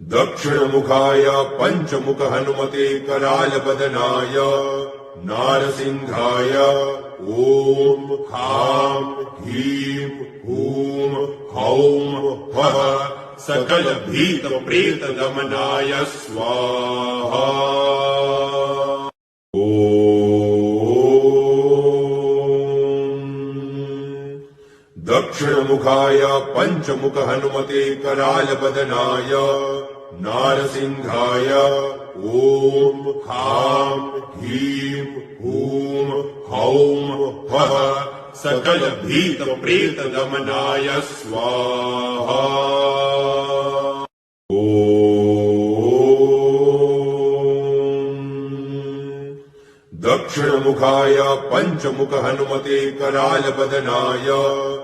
दक्षिणमुखाय पंचमुख हनुमते करालबदनाय नारसिंहाय ओम हां ह्रीं हूं हौं फः सकल भीत प्रेत दमनाय स्वाहा। दक्षिणमुखाय पंचमुख हनुमते करालबदनाय नारसिंहाय ओम हां ह्रीं हूं हौं फः सकल भीत प्रेत दमनाय स्वाहा। दक्षिणमुखाय पंचमुख हनुमते करालबदनाय